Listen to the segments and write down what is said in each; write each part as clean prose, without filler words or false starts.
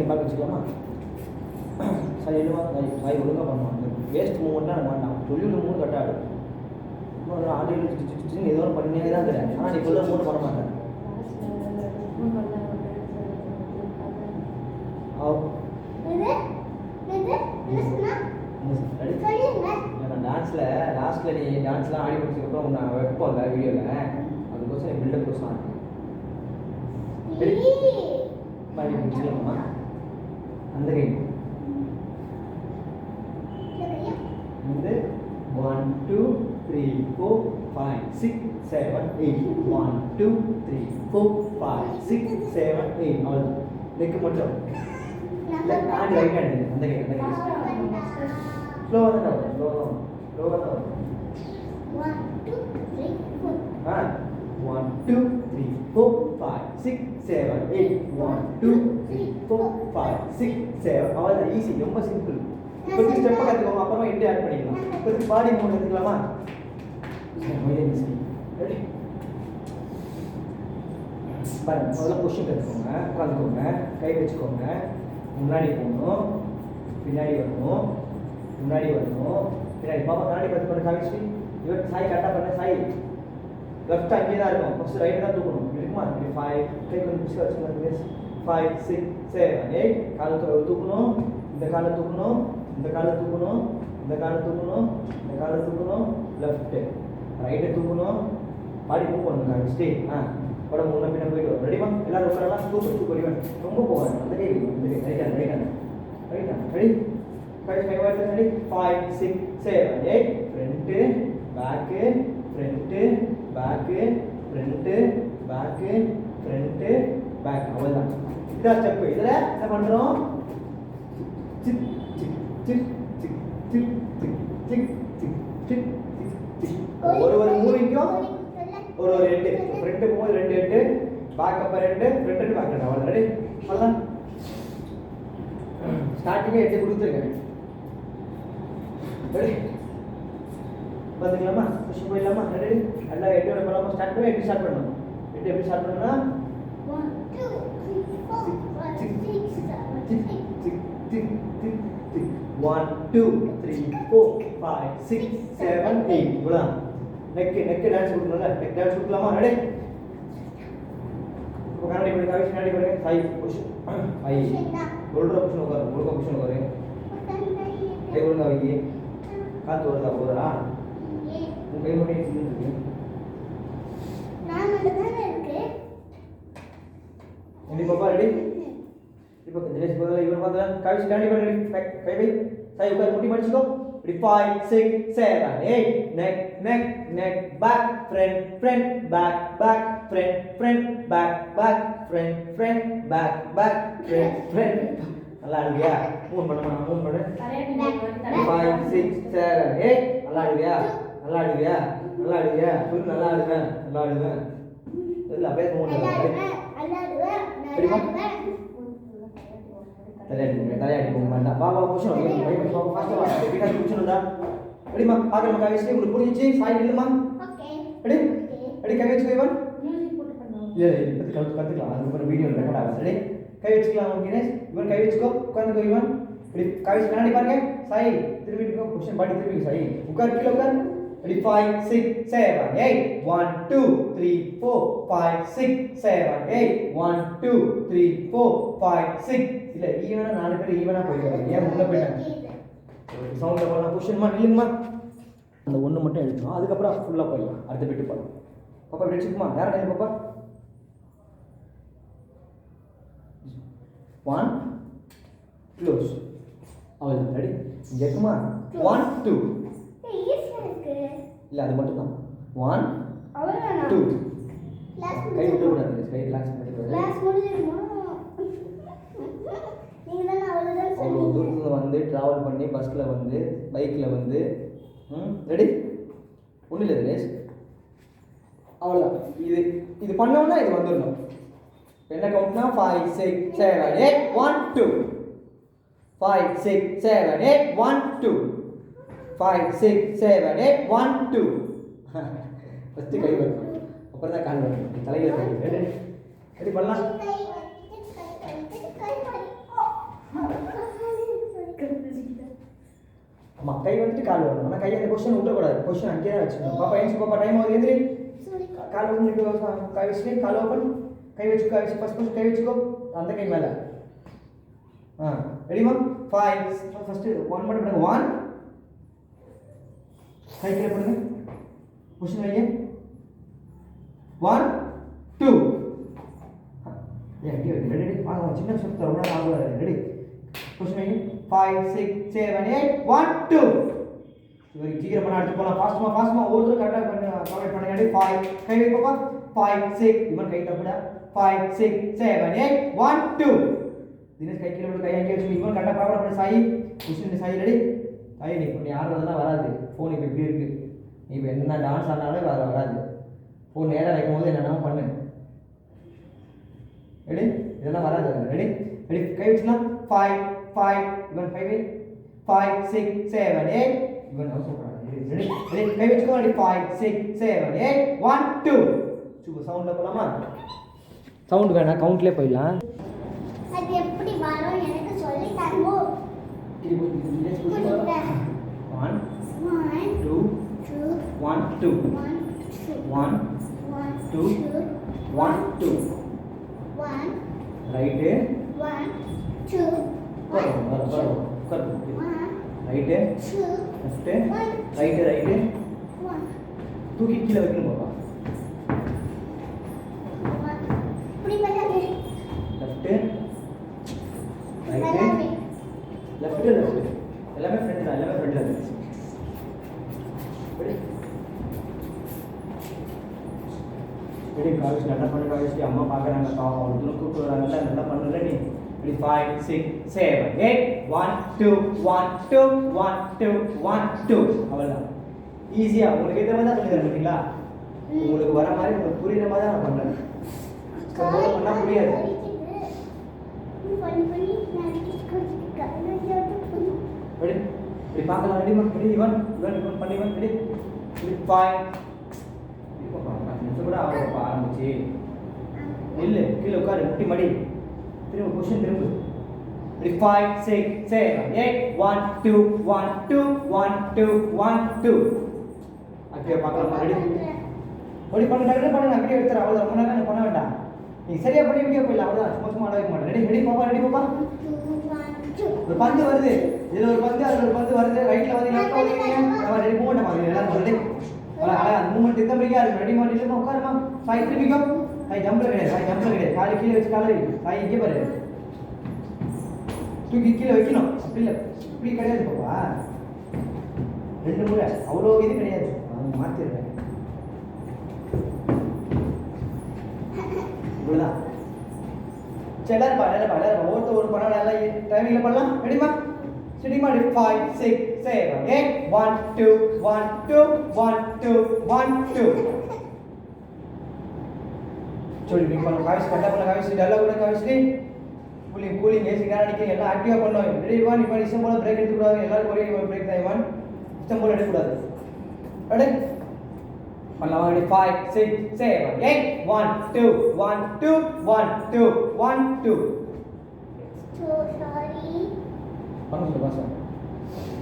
நீங்கள் பார்க்க வச்சுக்கலாமா? சாய் எழுவா சாய் ஒழுங்காக பண்ணுவாங்க. வேஸ்ட் மூவ்மெண்ட்லாம் எனக்கு வேண்டாம். சொல்லிவிட்டு மூணு கட்டாடு இன்னொரு ஆடி ஏதோ ஒன்று பண்ணினே தான் இருக்கிறேன். ஆனால் நீ சொல்ல மூணு பண்ண மாட்டேன். டான்ஸில் லாஸ்ட்டில் நீ டான்ஸ்லாம் ஆடி முடிச்சதுக்கப்புறம் நான் வைப்போம்ல வீடியோவில், அதுக்கோசம் நீ பில்டப் கோசம் பாடி முடிச்சுக்கலாமா? அந்த கை வந்து 1 2 3 4 5 6 7 8 1 2 3 4 5 6 7 8 அவ்வளோதான். நெக்கு மட்டும் லெஃப்ட் ஹேண்ட் ரைட் ஹேண்ட் அந்த கை ஸ்லோவாக தான் வரும். ஸ்லோவாக தான் வரும். 1 2 3 4 5 6 7 8 1 2 3 4 5 6 7 அவ்வளோதான். ஈஸி, ரொம்ப சிம்பிள். இப்போதைக்கு ஸ்டெப்பை கற்றுக்கோங்க, அப்புறமா எட்டு ஆட் பண்ணிக்கலாம். இப்போதைக்கு பாடி மூணு கற்றுக்கலாமா? ரெடி பாருங்க. முதல்ல பொசிஷன் கற்றுக்கோங்க. உட்காந்துக்கோங்க, கை வச்சுக்கோங்க. முன்னாடி போகணும், பின்னாடி வரணும், முன்னாடி வரணும், பின்னாடி. பாப்பா கண்ணாடி பார்த்து பண்ண காமிச்சு. இவர் சாய் கரெக்டாக பண்ண. சாய் லெஃப்ட் அங்கேயே தான் இருக்கும். ஃபஸ்ட்டு ரைட்டு தான் தூக்கணும். இருக்குமா? இப்படி 5 கை கொஞ்சம் பிடிச்சி வச்சுக்கோங்க. 5 6 7 8 காலை தூக்கணும். இந்த காலை தூக்கணும், இந்த காலை தூக்கணும், இந்த காலை தூக்கணும், இந்த காலை தூக்கணும். லெஃப்ட்டு ரைட்டை தூக்கணும். பாடி மூவ் பண்ணணும். காமிச்சிட்டு உடம்பு முன்ன பின்ன போயிட்டு வரும். ரெடிமா? எல்லாரும் உட்காரலாம். தூக்கடிவன் ரொம்ப போவாங்க. அந்த கை இந்த கை right hand ready. 5 6 7 8 front back, front back, front back, front back. அவ்வளோதான். இதான் ஸ்டெப்பு. இதில் என்ன பண்ணுறோம்? சிக் சிக் சிக் சிக் சிக் சிக் சிக் சிக் சிக் சிக். ஒரு மூவிக்கும் ஒரு எட்டு. ஃப்ரண்ட்டு போகும்போது 2 8, பேக் அப்போ 2, ஃப்ரண்ட்டு பேக் 2. அவ்வளோ. ரெடி? அவ்வளோதான். ஸ்டார்டிங்கே 8 கொடுத்துருக்கேன். ரெடி? பார்த்துக்கலாமா? புஷ் போயிடலாமா? ரெடி? எல்லாம் 8 பண்ணலாமா? ஸ்டார்ட் பண்ணி 8 ஸ்டார்ட் பண்ணணும். 8 எப்படி ஸ்டார்ட் பண்ணணும்னா 1 2 3 4 5 6 7 8 இவ்வளோ. நெக்கு டான்ஸ் கொடுக்கணும்ல, நெக் டான்ஸ் கொடுக்கலாமா? ரெடி? இப்போ கண்ணாடி பண்ணி காமிச்சு. கண்ணாடி பண்ணி சாய் புஷ் ஐ ஒழுங்கா புஷன் உட்காரு. ஒழுங்கா புஷன் உட்காரு. கை ஒழுங்கா வைக்கி. காற்று வருதா? போதா? உன் கை மட்டும் இருக்கு. ரெடி பாப்பா? ரெடி? இப்போ தினேஷ் பதிலாக இவன் பார்த்தா காமிச்சு. கண்ணாடி பண்ணி கை வை. சாய் உட்காரு. முட்டி மடிச்சுக்கோ. 5 6 7 8 neck neck neck back front front back back front front back back front front back back front front. நல்லா அழுவியா? மூவ் பண்ணு. 5 6 7 8 நல்லா அழுவியா? நல்லா அழுவியா? நல்லா அழுவியா? சொல்லு. நல்லா அழுவேன். நல்லா அழுவேன். இல்ல அப்படியே மூவ் பண்ணு. தலையாடி போக வேண்டாம். பாபா புஷன் ஃபாஸ்ட்டாக வா. பின்னாடி புஷன் இருந்தா ரெடிமா? பார்க்கலாமா? காவிச்சு உங்களுக்கு புரிஞ்சிச்சு? சாய் இல்லைம்மா? ரெடி? ரெடி? கை வச்சுக்கோ. இவன் இல்லை கற்றுக்கலாம். அதுக்கப்புறம் வீடியோ ரெக்கார்ட் ஆகும். ரெடி? கை வச்சுக்கலாம். தினேஷ் இவன் கை வச்சுக்கோ. உட்காந்துக்கோ. இவன் ரெடி? காவிச்சு கண்ணாடி பாருங்க. சாய் திரும்பிட்டு புஷன் பாடி திரும்பி. சாய் உட்கார். கீழே உட்கார். ரெடி? 5 6 7 8 1 2 3 4 5 6 7 8 1 2 3 4 5 6. இல்லை ஈவனா 4 பேர் ஈவனா போயிட்டு வராங்க. ஏன் முன்ன போயிட்டாங்க? சவுண்டில் போடலாம். புஷன்மா இல்லைங்கம்மா. அந்த ஒன்று மட்டும் எடுக்கணும். அதுக்கப்புறம் ஃபுல்லாக போயிடலாம். அடுத்த பிட்டு போடலாம். பாப்பா இப்படி வச்சுக்குமா? நேரம் இல்லை பாப்பா. 1 க்ளோஸ். அவ்வளோதான். ரெடி? இங்கே இருக்குமா? 1 2 இல்லை அது மட்டும் தான். 1 2 கை விட்டு கூடாது. கை ரிலாக்ஸ் பண்ணிட்டு அவ்வளோ தூரத்தில் வந்து ட்ராவல் பண்ணி பஸ்ஸில் வந்து பைக்கில் வந்து ரெடி? ஒன்றும் இல்லை தினேஷ். அவ்வளோதான். இது பண்ணோம்னா இது வந்துடணும். என்ன கவுண்ட்னா 5 6 7 8 1 2 5 6 7 8 1 2 5 6 7 8 1 2. ஃபஸ்ட்டு கை வரும், அப்புறம் தான் கால் வரும். தலையில் கை ரெடி பண்ணலாம். அம்மா கை வந்துட்டு கால் வரணும். ஆனால் கையை அந்த கொஸ்டின் விட்டக்கூடாது. கொஸ்டின் அங்கேயே தான் வச்சுக்கணும். பாப்பா ஏஞ்சி பாப்பா டைம் ஆகுது எந்திரி. கால் ஓப்பன் கை வச்சுட்டு கால் ஓப்பன் கை வச்சு ஃபஸ்ட் கை வச்சுக்கோ அந்த கை மேலே. ரெடிமா 5 ஃபஸ்ட்டு 1 மட்டும் பண்ணுங்க. 1 கை கீழே பண்ணுங்க. கொஸ்டின் வைங்க. 1 2 ரெடி ரெடி வாங்க சின்ன சுத்த ரொம்ப ஆகுது. ரெடி கொஸ்டின் வைங்க. 5 6 7 8 1 2 இவருக்கு சீக்கிரம் பண்ண அடுத்து போலாம். ஃபாஸ்ட்மா ஒவ்வொருத்தரும் கரெக்டாக பண்ணி கம்ப்ளீட் பண்ணுங்க. ரெடி 5 கை வை பாப்பா. 5 6 இவன் கை தப்புடா. 5 6 7 8 1 2 தினேஷ் கை கீழே கை அங்கே வச்சு இவன் கரெக்டாக ப்ராப்பராக பண்ணி சாய் கொஸ்டின் சாய் ரெடி. சாய் நீ இப்போ ஆடுறதுலாம் வராது. ஃபோன் இப்போ இப்படி இருக்குது. நீ இப்போ என்ன டான்ஸ் ஆடினாலும் வராது. ஃபோன் நேராக வைக்கும் போது என்னென்ன பண்ணு. ரெடி இதெல்லாம் வராது. ரெடி ரெடி கை வச்சுக்கலாம். 5 5 இவன் 5 5 6 7 8 இவன் சூப்பராக ரெடி ரெடி கை வச்சுக்கோ. Ready 5 6 7 8 1 2 super. சவுண்டில் போகலாமா? சவுண்ட் வேணாம் கவுண்ட்லேயே போயிடலாம். அது எப்படி வரும் எனக்கு சொல்லி தரமோ. 1 2 1 2 1 2 1 2 ரைட்டு 1 2 ரைட்டு லெஃப்ட்டு ரைட்டு தூக்கி கீழே வைக்கணும் பாப்பா. லெஃப்ட்டு ரைட்டு லெஃப்ட்டு எல்லாமே ஃப்ரெண்ட் தான். எல்லாமே ஃப்ரெண்டில் இருக்கு. ரெடி காலேஜ் நல்லா பண்ண காலேஜ் அம்மா பார்க்குறாங்க. அவங்களுக்கு கூப்பிடுறாங்கல்ல நல்லா பண்ணுற நீ. ரெடி 5 6 7 8 1 2 1 2 1 2 1 2 அவ்வளோதான். ஈஸியாக உங்களுக்கு ஏற்ற மாதிரி தான் சொல்லி தரேன் பார்த்தீங்களா? உங்களுக்கு வர மாதிரி உங்களுக்கு புரியுற மாதிரி தான் நான் பண்ணுறேன். பண்ணால் புரியாது. ரெடி இப்படி பார்க்கலாம். ரெடிமா ரெடி இவன் பண்ணி ரெடி 5 கூட ஆரம்பிச்சு இல்லை கீழே உட்காரு முட்டி மடி திரும்ப கொஸ்டின் திரும்ப. 5 6 7 8 1 2 1 2 1 2 1 2 அப்படியே பார்க்கலாமா? ரெடி அப்படி பண்ண பண்ணுங்க. அப்படியே எடுத்துற அவ்வளோ ரொம்ப நேரம் பண்ண வேண்டாம். நீ சரியா பண்ணி வீடியோ போயிடலாம். அவ்வளோதான் சும்மா அடவைக்க மாட்டேன். ரெடி ரெடி பாப்பா. ஒரு பந்து வருது. இதில் ஒரு பந்து அதில் ஒரு பந்து வருது. ரைட்டில் வந்து ரெடி போக மாட்டேன். எல்லாரும் ரெடி அந்த மூமெண்ட் இந்த மாதிரியா இருக்கு. ரெடி மாட்டிட்டு உட்காருமா. சாய் திரும்பிக்கோ. சாய் ஜம்பில் கிடையாது. காலை கீழே வச்சு காலை சாய் இங்கே பாரு. தூக்கி கீழே வைக்கணும். அப்படி இல்லை இப்படி கிடையாது பாப்பா. 2 முறை அவ்வளோ இது கிடையாது. அவங்க மாற்றிடுறேன். இவ்வளோதான். சரி எல்லாரும் ஒவ்வொருத்தர் ஒரு பண்ண நல்லா டைமிங்கில் பண்ணலாம். ரெடிமா சரிமா. 5 6 7 8 1 2 1 2 1 2 1 2 சொல்லி நீ பண்ண காய்ச்சி கண்டா பண்ண காய்ச்சி நல்லா கூட காய்ச்சி கூலிங் ஏசி கார அடிக்க எல்லாம் ஆக்டிவாக பண்ணுவோம். ரெடி வா நீ பண்ணி இஷ்டம் போல பிரேக் எடுத்துக்கூடாது. எல்லாரும் ஒரே ஒரு பிரேக் தான் இவன் இஷ்டம் போல எடுக்கக்கூடாது. ரெடி பண்ணலாம். ரெடி 5 6 7 8 1 2 1 2 1 2 1 2 sorry பண்ணு சொல்லுங்க சார்.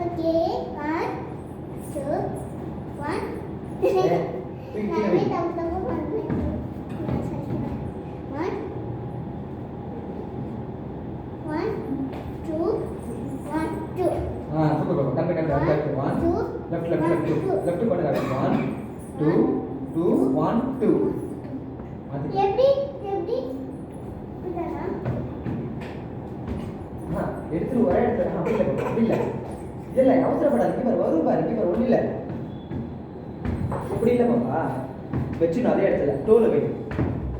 okay 1 2 1 எடுத்து ஒரே இடத்துல அப்படி இல்லை இல்லை அவசரப்படாது. கீப்பர் வரும் பாரு. கீப்பர் ஒன்றும் இல்லை அப்படி இல்லை பாப்பா. வச்சுணும் அதே இடத்துல டோல வை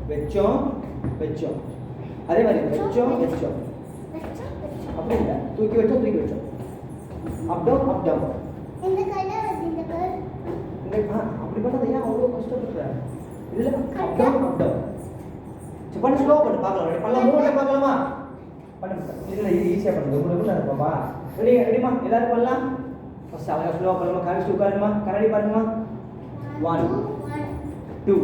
வச்சோம் அதே மாதிரி வச்சோம் அப்படி இல்லை தூக்கி வச்சோம் அப் டவுன் இந்த கலர் அப்படி பண்ணது ஏன் அவ்வளோ கஷ்டப்படுற? இதில் அப் டவுன் சரி பண்ணி ஸ்லோ பண்ணு பார்க்கலாம். பண்ணலாம் மூணு பார்க்கலாமா? பண்ண இதில் இது ஈஸியாக பண்ணுங்க. உங்களுக்கு பாப்பா ரெடிமா எல்லாரும் பண்ணலாம். ஃபஸ்ட் அவங்க ஸ்லோவாக பண்ணலாமா? கரெக்ட் உட்காருமா. கரடி பாருங்கம்மா. 1 2